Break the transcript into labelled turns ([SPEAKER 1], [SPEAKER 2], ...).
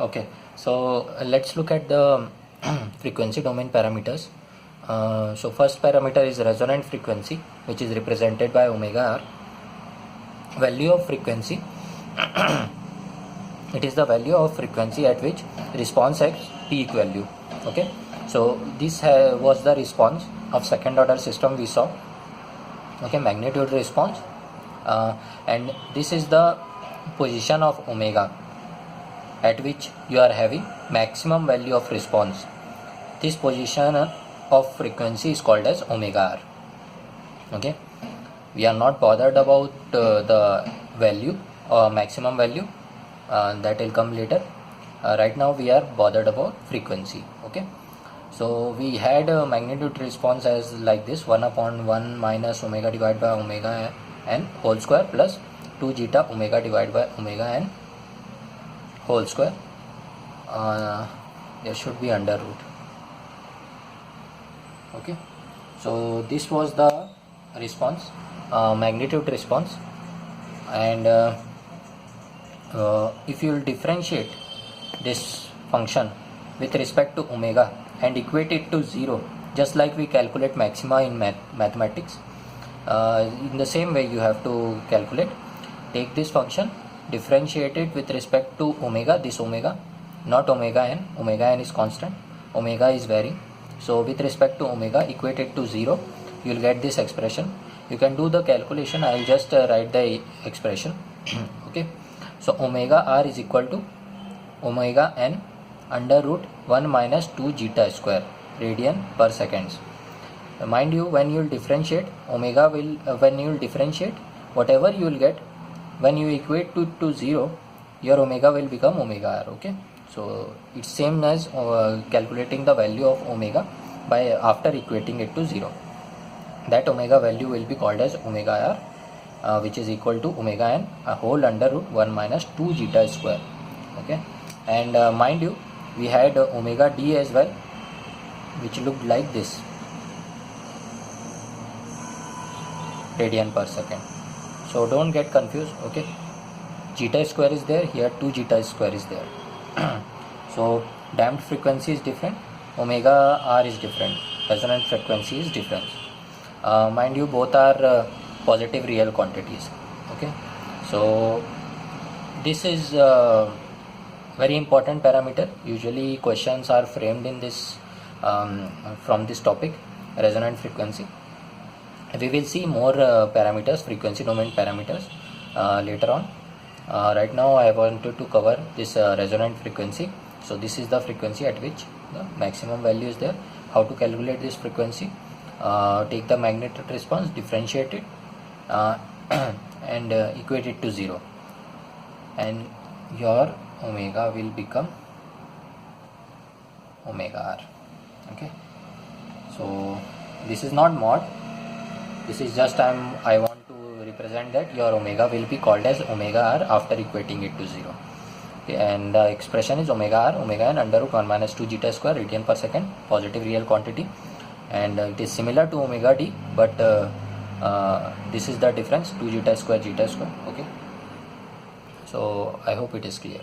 [SPEAKER 1] Okay, so let's look at the frequency domain parameters. So first parameter is resonant frequency, which is represented by omega r. Value of frequency it is the value of frequency at which response at peak value. Okay, so this was the response of second order system we saw. Okay, magnitude response, and this is the position of omega at which you are having maximum value of response. This position of frequency is called as omega r. Okay, we are not bothered about the value or maximum value, that will come later. Right now we are bothered about frequency. Okay, so we had a magnitude response as like this: 1/1 minus omega divided by omega n whole square plus 2 zeta omega divided by omega n whole square. There should be under root. Okay, so this was the response, magnitude response, and if you will differentiate this function with respect to omega and equate it to 0, just like we calculate maxima in mathematics, in the same way you have to calculate. Take this function, differentiate it with respect to omega, this omega, not omega n is constant, omega is varying. So with respect to omega, equate it to 0, you will get this expression. You can do the calculation. I will just write the expression. Okay, so omega r is equal to omega n under root 1 minus 2 zeta square radian per seconds. Mind you, when you will differentiate omega will when you will differentiate, whatever you will get, when you equate to 0, your omega will become omega r. Okay, so it's same as calculating the value of omega by after equating it to 0. That omega value will be called as omega r, which is equal to omega n a whole under root 1 minus 2 zeta square. Okay, and mind you, we had omega d as well, which looked like this, radian per second. So don't get confused. Okay, zeta square is there, here 2 zeta square is there. So damped frequency is different, omega r is different, resonant frequency is different. Mind you, both are positive real quantities. Okay, so this is very important parameter. Usually questions are framed in this from this topic, resonant frequency. We will see more parameters, frequency domain parameters, later on. Right now I wanted to cover this resonant frequency. So this is the frequency at which the maximum value is there. How to calculate this frequency? Take the magnitude response, differentiate it, and equate it to 0, and your omega will become omega r. Okay, so this is not mod, this is just I want to represent that your omega will be called as omega r after equating it to 0. Okay, and the expression is omega r, omega n under root 1 minus 2 zeta square radian per second, positive real quantity, and it is similar to omega d, but this is the difference, 2 zeta square. Okay, so I hope it is clear.